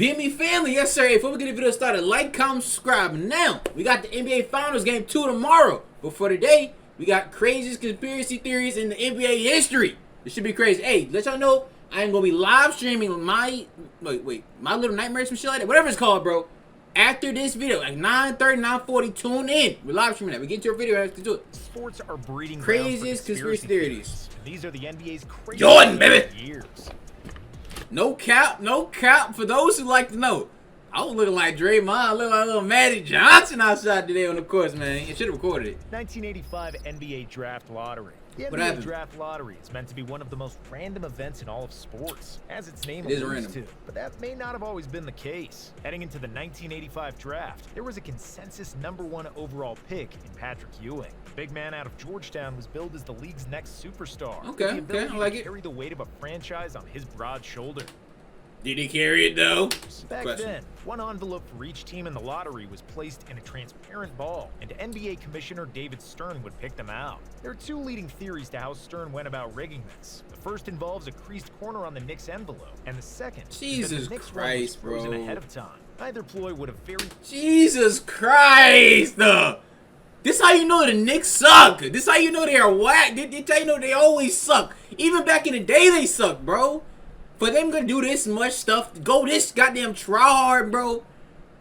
BME family, yes sir. Before we get the video started, like, comment, subscribe. Now, we got the NBA Finals game 2 tomorrow. But for today, we got craziest conspiracy theories in the NBA history. It should be crazy. Hey, let y'all know, I am going to be live streaming my, My Little Nightmares, some shit like that. Whatever it's called, bro. After this video, like 9:30, 9:40, tune in. We're live streaming that. We get to your video after do it. Sports are breeding craziest conspiracy theories. These are the NBA's craziest Jordan, baby. years. No cap, no cap. For those who like to know, I was looking like Draymond, looking like little Magic Johnson outside today on the course, man. You should have recorded it. 1985 NBA Draft Lottery. The NBA Draft Lottery is meant to be one of the most random events in all of sports, as its name alludes to. But that may not have always been the case. Heading into the 1985 draft, there was a consensus #1 overall pick in Patrick Ewing. The big man out of Georgetown was billed as the league's next superstar. Okay, I like it. Carry the weight of a franchise on his broad shoulder. Did he carry it though? Back then, one envelope for each team in the lottery was placed in a transparent ball, and NBA Commissioner David Stern would pick them out. There are two leading theories to how Stern went about rigging this. The first involves a creased corner on the Knicks envelope, and the second is that the Knicks was frozen ahead of time. Either ploy would have very... Jesus Christ! This how you know the Knicks suck. This how you know they are whack. This how you know they always suck. Even back in the day, they suck, bro. For them to do this much stuff, go this goddamn try hard, bro,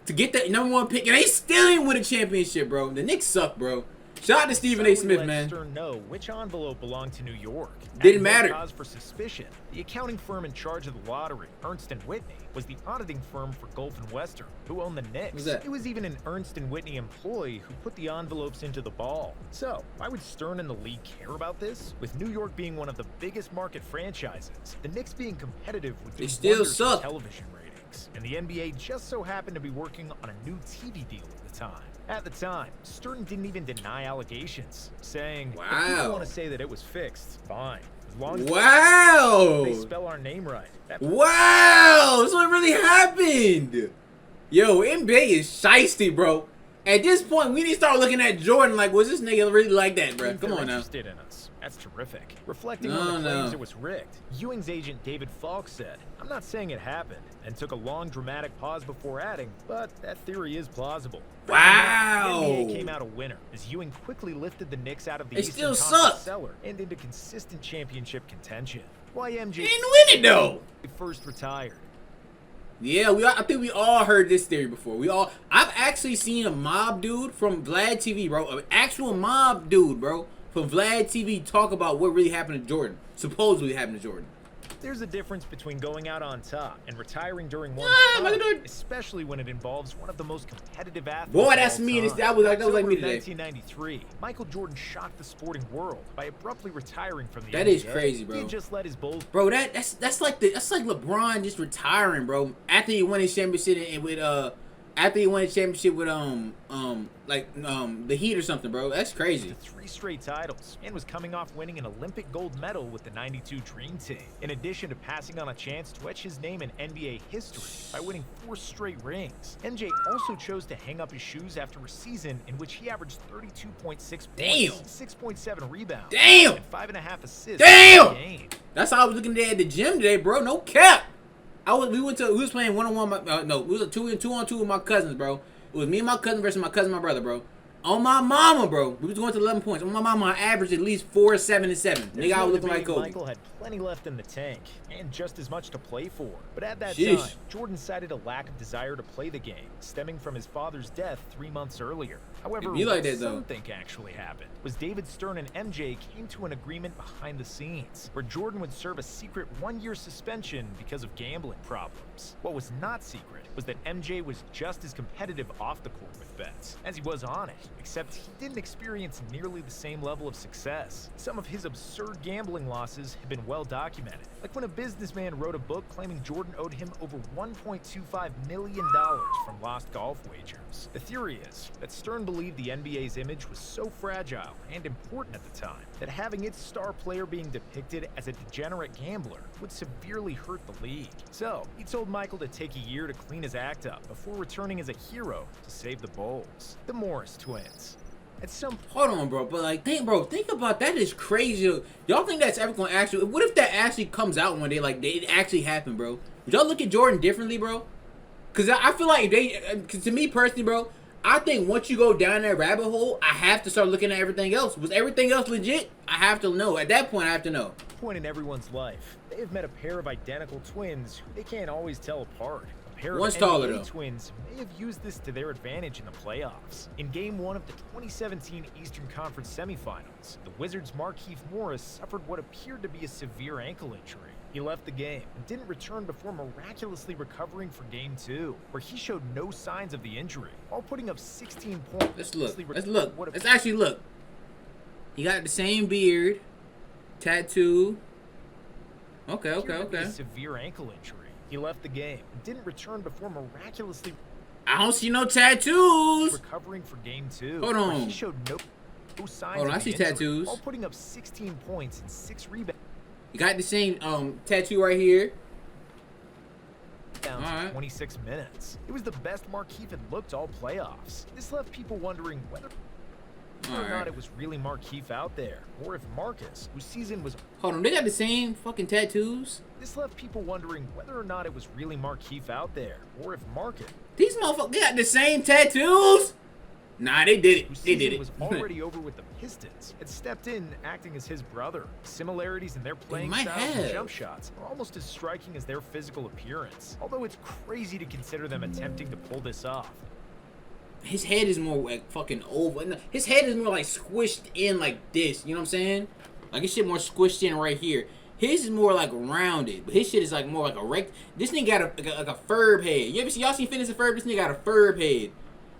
to get that #1 pick, and they still ain't win a championship, bro. The Knicks suck, bro. Shout out to Stephen A. Smith, man. Stern know which envelope belonged to New York. Didn't matter. Cause for suspicion. The accounting firm in charge of the lottery, Ernst & Whitney, was the auditing firm for Gulf and Western, who owned the Knicks. It was even an Ernst & Whitney employee who put the envelopes into the ball. So, why would Stern and the league care about this? With New York being one of the biggest market franchises, the Knicks being competitive would do wonders for television ratings. And the NBA just so happened to be working on a new TV deal at the time. At the time, Stern didn't even deny allegations, saying, "Wow, if people want to say that it was fixed, fine. As long as they spell our name right." Wow, so it really happened. Yo, NBA is shiesty, bro. At this point, we need to start looking at Jordan like, was this nigga really like that, bro? Come on now. Interested in us. That's terrific. Reflecting on the claims it was rigged, Ewing's agent David Falk said, "I'm not saying it happened," and took a long dramatic pause before adding, "but that theory is plausible." Wow. The NBA came out a winner as Ewing quickly lifted the Knicks out of the Eastern Conference cellar and into consistent championship contention. Why MJ didn't win it though? First retired. Yeah, I think we all heard this theory before. I've actually seen a mob dude from Vlad TV, bro. An actual mob dude, bro, from Vlad TV talk about what really happened to Jordan. Supposedly happened to Jordan. There's a difference between going out on top and retiring during one time, especially when it involves one of the most competitive athletes. Boy, that's me. That was like me today. 1993, Michael Jordan shocked the sporting world by abruptly retiring from the NBA. That is crazy, bro. He just let his Bulls. Bro, that's like LeBron just retiring, bro. After he won his championship and with the Heat or something, bro. That's crazy. 3 straight titles and was coming off winning an Olympic gold medal with the '92 Dream Team. In addition to passing on a chance to etch his name in NBA history by winning 4 straight rings, MJ also chose to hang up his shoes after a season in which he averaged 32.6 points, 6.7 rebounds, and 5.5 assists per game. That's how I was looking at the gym today, bro. No cap. We was playing 1-on-1. No, it was a 2-on-2 with my cousins, bro. It was me and my cousin versus my cousin and my brother, bro. On my mama, bro. We was going to 11 points. On my mama, I averaged at least 4, 7, and 7. Nigga, I was looking like Kobe. Michael had plenty left in the tank and just as much to play for. But at that time, Jordan cited a lack of desire to play the game, stemming from his father's death 3 months earlier. However, what some think actually happened was David Stern and MJ came to an agreement behind the scenes, where Jordan would serve a secret 1-year suspension because of gambling problems. What was not secret was that MJ was just as competitive off the court with bets as he was on it, except he didn't experience nearly the same level of success. Some of his absurd gambling losses have been well documented, like when a businessman wrote a book claiming Jordan owed him over $1.25 million from lost golf wagers. The theory is that Stern believed the NBA's image was so fragile and important at the time that having its star player being depicted as a degenerate gambler would severely hurt the league. So, he told Michael to take a year to clean his act up before returning as a hero to save the Bulls. The Morris twins. At some hold on, bro, but like, think about that. Is crazy. Y'all think that's ever gonna actually? What if that actually comes out one day? Like, it actually happened, bro? Would y'all look at Jordan differently, bro? Because I feel like cause to me personally, bro, I think once you go down that rabbit hole, I have to start looking at everything else. Was everything else legit? I have to know. At that point, I have to know. Point in everyone's life, they have met a pair of identical twins who they can't always tell apart. A pair One's of taller, NBA though. twins may have used this to their advantage in the playoffs. In Game 1 of the 2017 Eastern Conference Semifinals, the Wizards' Markieff Morris suffered what appeared to be a severe ankle injury. He left the game and didn't return before miraculously recovering for Game 2, where he showed no signs of the injury, while putting up 16 points. Let's look. Let's actually look. He got the same beard, tattoo. Okay. A severe ankle injury. He left the game and didn't return before miraculously. I don't see no tattoos. Recovering for Game 2. Hold on. He showed no signs. Hold on, I see tattoos. While putting up 16 points and 6 rebounds. You got the same tattoo right here. Down to 26 minutes. It was the best Markieff had looked all playoffs. This left people wondering whether or not it was really Markieff out there, or if Marcus, whose season was... Hold on, they got the same fucking tattoos? This left people wondering whether or not it was really Markieff out there, or if Marcus... These motherfuckers, they got the same tattoos? Nah, they did it. They did it. Was already over with the Pistons. It stepped in, acting as his brother. Similarities in their playing styles and jump shots are almost as striking as their physical appearance. Although it's crazy to consider them attempting to pull this off. His head is more like fucking oval. His head is more like squished in like this. You know what I'm saying? Like his shit more squished in right here. His is more like rounded, but his shit is like more like a rect. This nigga got like a furb head. You ever see y'all seen Phineas and Ferb? This nigga got a furb head.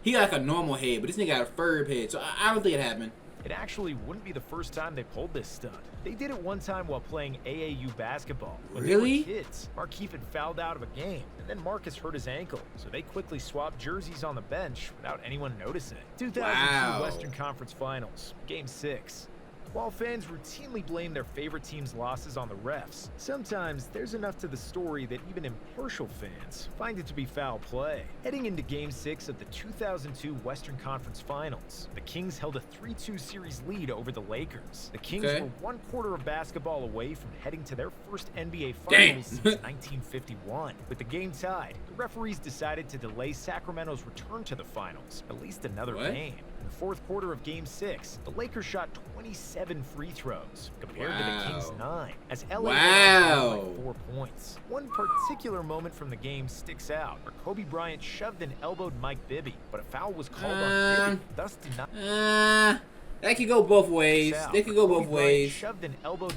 He got like a normal head, but this nigga got a furb head. So I don't think it happened. It actually wouldn't be the first time they pulled this stunt. They did it one time while playing AAU basketball. When really? They were kids. Markieff had fouled out of a game, and then Marcus hurt his ankle, so they quickly swapped jerseys on the bench without anyone noticing. 2002 Western Conference Finals, Game 6. While fans routinely blame their favorite team's losses on the refs, sometimes there's enough to the story that even impartial fans find it to be foul play. Heading into Game 6 of the 2002 Western Conference Finals, the Kings held a 3-2 series lead over the Lakers. The Kings were 1 quarter of basketball away from heading to their first NBA Finals since 1951. With the game tied, the referees decided to delay Sacramento's return to the finals at least another game. In the 4th quarter of Game 6, the Lakers shot 27 free throws, compared to the Kings' 9, as LA won by 4 points. One particular moment from the game sticks out, where Kobe Bryant shoved and elbowed Mike Bibby, but a foul was called on Bibby, thus denying. That could go both ways. They could go both ways. Shoved and elbowed.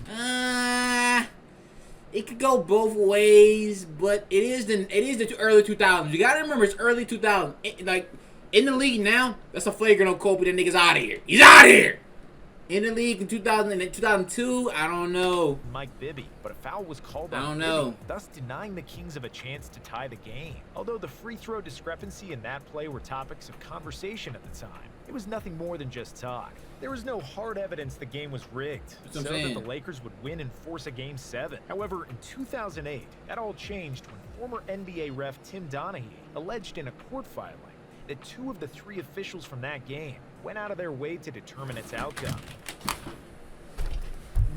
It could go both ways, but it is the early 2000s. You gotta remember it's early 2000s. Like in the league now, that's a flagrant on Kobe. That nigga's out of here. He's out of here. In the league in 2000 and 2002, I don't know. Mike Bibby, but a foul was called on Bibby, thus denying the Kings of a chance to tie the game. Although the free throw discrepancy and that play were topics of conversation at the time, it was nothing more than just talk. There was no hard evidence the game was rigged, so that the Lakers would win and force a Game 7. However, in 2008, that all changed when former NBA ref Tim Donaghy alleged in a court filing that 2 of the 3 officials from that game went out of their way to determine its outcome.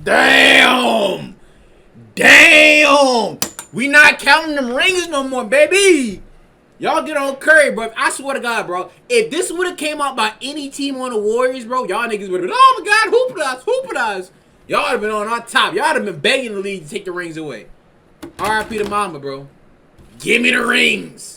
Damn! Damn! We not counting them rings no more, baby! Y'all get on Curry, bro. I swear to God, bro. If this would have came out by any team on the Warriors, bro, y'all niggas would have been, oh my God, hoop at us. Y'all would have been on our top. Y'all would have been begging the league to take the rings away. R.I.P. to mama, bro. Give me the rings.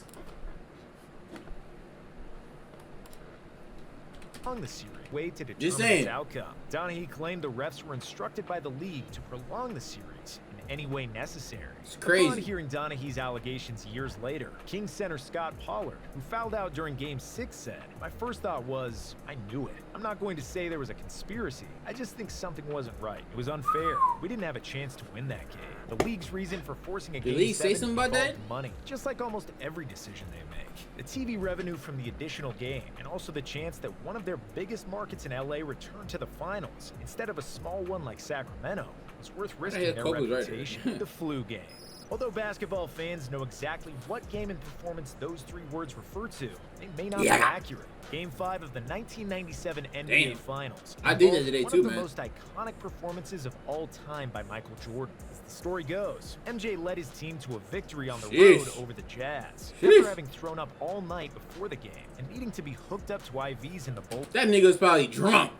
The series way to determine its outcome. Donaghy claimed the refs were instructed by the league to prolong the series in any way necessary. It's crazy. Upon hearing Donaghy's allegations years later, Kings center Scott Pollard, who fouled out during Game 6, said, "My first thought was, I knew it. I'm not going to say there was a conspiracy. I just think something wasn't right. It was unfair. We didn't have a chance to win that game." The league's reason for forcing a Game 7 involved money, just like almost every decision they make. The TV revenue from the additional game, and also the chance that one of their biggest markets in LA returned to the finals instead of a small one like Sacramento, was worth risking their reputation. The flu game. Although basketball fans know exactly what game and performance those 3 words refer to, they may not be accurate. Game 5 of the 1997 NBA Finals. I did that today too, man. One of the most iconic performances of all time by Michael Jordan. The story goes, MJ led his team to a victory on the road over the Jazz, after having thrown up all night before the game and needing to be hooked up to IVs in the bullpen. That nigga was probably drunk.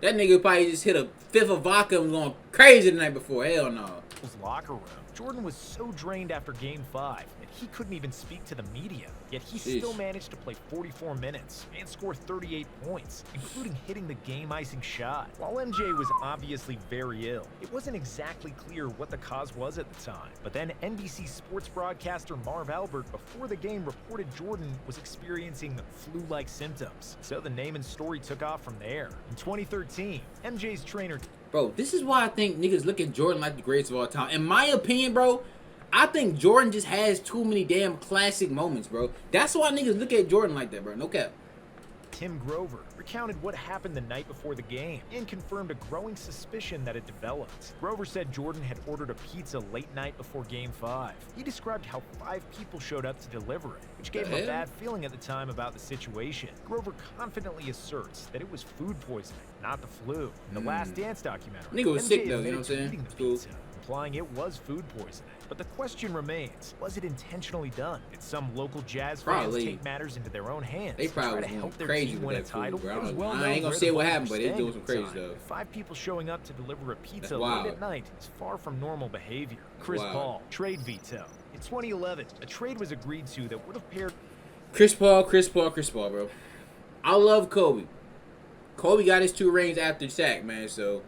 That nigga probably just hit a fifth of vodka and was going crazy the night before. Hell no. His locker room. Jordan was so drained after Game 5 that he couldn't even speak to the media, yet he still managed to play 44 minutes and score 38 points, including hitting the game-icing shot. While MJ was obviously very ill, it wasn't exactly clear what the cause was at the time. But then NBC sports broadcaster Marv Albert before the game reported Jordan was experiencing flu-like symptoms. So the name and story took off from there. In 2013, MJ's trainer... Bro, this is why I think niggas look at Jordan like the greatest of all time. In my opinion, bro, I think Jordan just has too many damn classic moments, bro. That's why niggas look at Jordan like that, bro. No cap. Tim Grover recounted what happened the night before the game and confirmed a growing suspicion that had developed. Grover said Jordan had ordered a pizza late night before Game 5. He described how 5 people showed up to deliver it, which gave him a bad feeling at the time about the situation. Grover confidently asserts that it was food poisoning, not the flu. In the Last Dance documentary, nigga was sick though, you know what I'm saying? Pizza, implying it was food poisoning. But the question remains, was it intentionally done? Did some local Jazz fans take matters into their own hands? They probably try to help their crazy team win a title? I ain't gonna say what happened, but they doing some crazy stuff. 5 people showing up to deliver a pizza late at night is far from normal behavior. Chris Paul, trade veto. In 2011, a trade was agreed to that would have paired... Chris Paul, bro. I love Kobe. Kobe got his 2 rings after Shaq, man, so...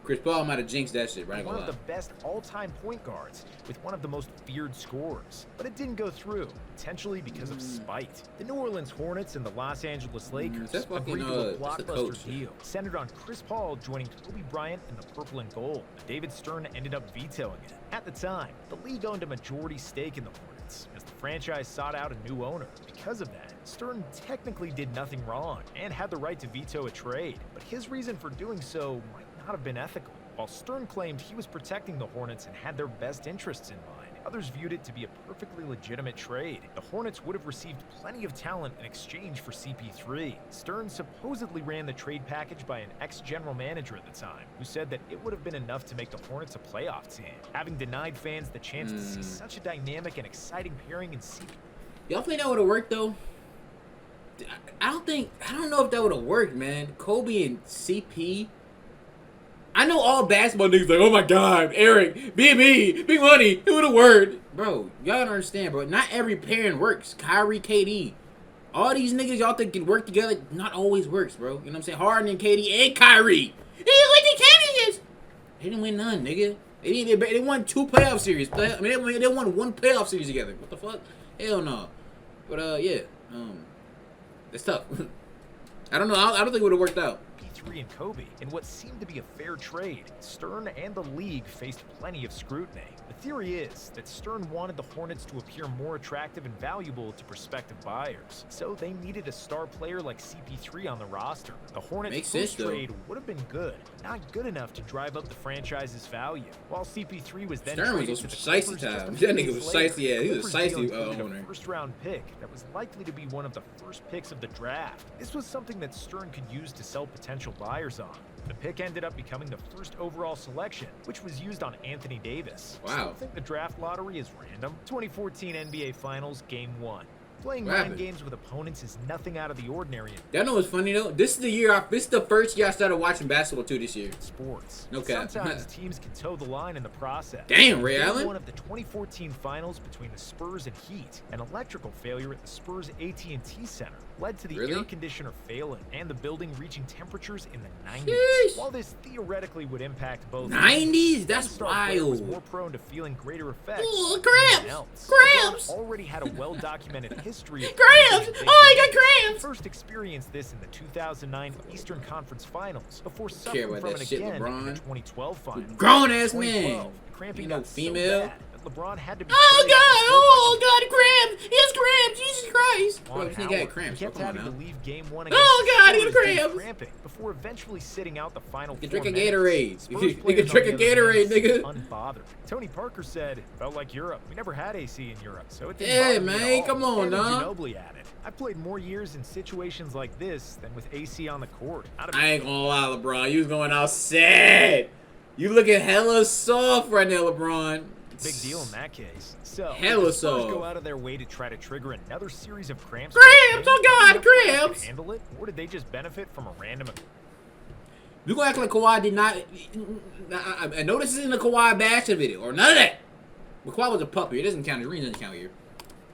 Chris Paul might have jinxed that shit, right? One of the best all-time point guards with one of the most feared scorers. But it didn't go through, potentially because of spite. The New Orleans Hornets and the Los Angeles Lakers agreed to a blockbuster deal centered on Chris Paul joining Kobe Bryant in the purple and gold. But David Stern ended up vetoing it. At the time, the league owned a majority stake in the Hornets, as the franchise sought out a new owner. Because of that, Stern technically did nothing wrong and had the right to veto a trade. But his reason for doing so might not have been ethical. While Stern claimed he was protecting the Hornets and had their best interests in mind, others viewed it to be a perfectly legitimate trade. The Hornets would have received plenty of talent in exchange for CP3. Stern supposedly ran the trade package by an ex-general manager at the time, who said that it would have been enough to make the Hornets a playoff team, having denied fans the chance to see such a dynamic and exciting pairing in CP. Y'all think that would have worked, though? I don't know if that would have worked, man. Kobe and CP... I know all basketball niggas like, oh my god, Eric, BB, big money, who the word? Bro, y'all don't understand, bro. Not every pairing works. Kyrie, KD. All these niggas y'all think can work together, not always works, bro. You know what I'm saying? Harden and KD and Kyrie. They didn't win the championships. They didn't win none, nigga. They won 2 playoff series. They won 1 playoff series together. What the fuck? Hell no. But, yeah. It's tough. I don't know. I don't think it would have worked out. And Kobe in what seemed to be a fair trade. Stern and the league faced plenty of scrutiny. The theory is that Stern wanted the Hornets to appear more attractive and valuable to prospective buyers, so they needed a star player like CP3 on the roster. The Hornets' first trade would have been good, not good enough to drive up the franchise's value. While CP3 was then Stern was a precisely time. That nigga was precisely, yeah, he was precisely owner. A first-round pick that was likely to be one of the first picks of the draft. This was something that Stern could use to sell potential buyers on. The pick ended up becoming the first overall selection, which was used on Anthony Davis. Wow. So I think the draft lottery is random. 2014 NBA Finals, Game 1. Playing 9 games with opponents is nothing out of the ordinary. Y'all know what's funny though? This is the first year I started watching basketball too this year. Sports. No cap. Sometimes teams can toe the line in the process. Damn, Ray Allen. One of the 2014 finals between the Spurs and Heat, an electrical failure at the Spurs AT&T Center led to the air conditioner failing and the building reaching temperatures in the 90s. Sheesh. While this theoretically would impact both 90s, that's wild. Was more prone to feeling greater effects. Ooh, cramps. Already had a well-documented history of cramps. Oh, I got cramps. First experienced this in the 2009 Eastern Conference Finals before suffering from it again in the 2012 Finals. Grown ass man. Cramping got female. So bad that LeBron had to be. Oh god, cramps. He has cramps. Jesus Christ. Bro, this nigga had cramps. He kept having to leave Game 1 against God, he had cramps. Cramping before eventually sitting out the final. You can drink a Gatorade. You can drink a Gatorade, nigga. Unbothered. Tony Parker said, "Felt like Europe. We never had AC in Europe, so it didn't yeah, bother me man. at Come all." on, dog. Ginobili added, "I played more years in situations like this than with AC on the court." I ain't gonna lie, LeBron. You was going out sad. You looking hella soft right now, LeBron. Big deal in that case. So, hella soft. soft. Go out of their way to try to trigger another series of cramps. Cramps! Oh God, cramps! Handle it, or did they just benefit from a random? You gonna act like Kawhi did not? I know this is in the Kawhi bashing video or none of that. But Kawhi was a puppy. It doesn't count. The ring doesn't count here.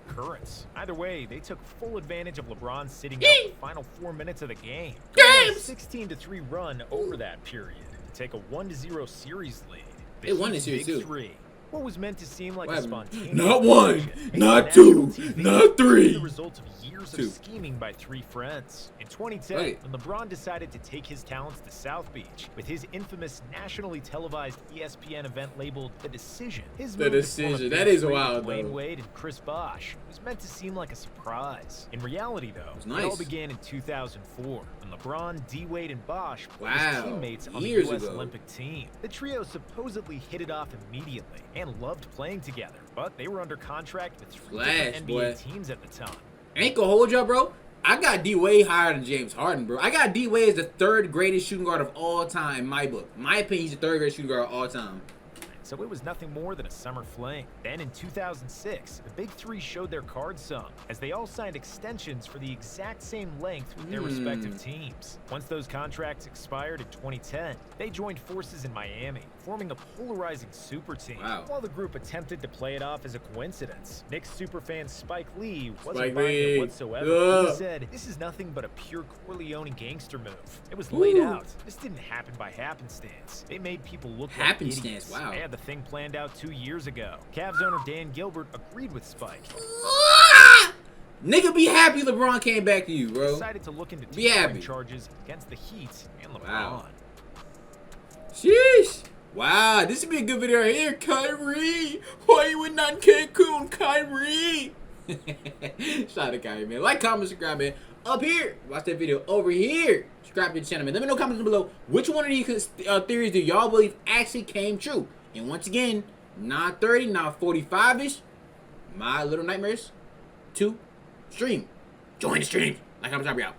Currents. Either way, they took full advantage of LeBron sitting out the final 4 minutes of the game. A 16-3 run over that period to take a 1-0 series lead. They won the series too. What was meant to seem like a spontaneous not one, not two, not three. The result of years of scheming by three friends. In 2010, when LeBron decided to take his talents to South Beach with his infamous nationally televised ESPN event labeled The Decision, his move that is wild, though. Dwayne Wade and Chris Bosh was meant to seem like a surprise. In reality, though, it all began in 2004 when LeBron, D. Wade, and Bosh were his teammates on the U.S. Olympic team. The trio supposedly hit it off immediately and loved playing together, but they were under contract with three different NBA teams at the time. Ain't gonna hold y'all, bro. I got D-Wade higher than James Harden, bro. I got D-Wade as the third greatest shooting guard of all time in my book. In my opinion, he's the third greatest shooting guard of all time. So it was nothing more than a summer fling. Then in 2006, the Big Three showed their cards some, as they all signed extensions for the exact same length with their respective teams. Once those contracts expired in 2010, they joined forces in Miami, forming a polarizing super team. While the group attempted to play it off as a coincidence, Knicks superfan Spike Lee wasn't buying it whatsoever. He said, "This is nothing but a pure Corleone gangster move. It was laid out. This didn't happen by happenstance. They made people look like idiots. Wow. They had the thing planned out 2 years ago." Cavs owner Dan Gilbert agreed with Spike. Nigga, be happy LeBron came back to you, bro. Decided to look into tampering charges against the Heat and LeBron. Sheesh. Wow, this would be a good video right here. Kyrie, why you not in Cancun, Kyrie? Shout out to Kyrie, man. Like, comment, subscribe, man. Up here, watch that video. Over here, subscribe to the channel, man. Let me know in the comments below which one of these theories do y'all believe actually came true. And once again, not 30, not 45-ish. My Little Nightmares 2 stream. Join the stream. Like, comment, subscribe, out.